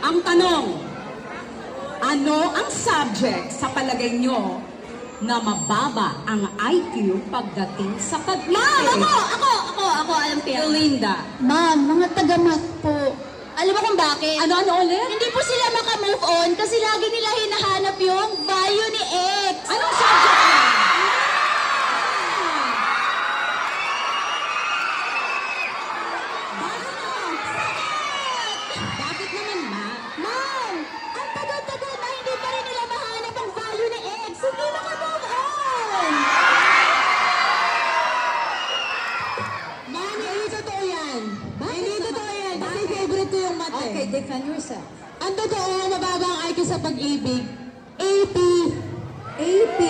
Ang tanong, ano ang subject sa palagay nyo na mababa ang IQ pagdating sa pag-ibig? Ma'am, ako, alam ko yan. Linda. Ma'am, mga taga-math po. Alam mo kung bakit? Ano ulit? Hindi po sila makamove on kasi lagi nila hinahanap yung value ni X. Anong subject na? Bakit naman, ma? Ma'am, ang tagal-tagal na hindi pa rin nila mahanap ang value ni X. Hindi makamove on. Ma'am, hindi totoo yan. Hindi totoo yan. Kasi favorite ko yung math eh. Okay, defend yourself. Ang totoo, mababa ang IQ sa pag-ibig. AP. AP?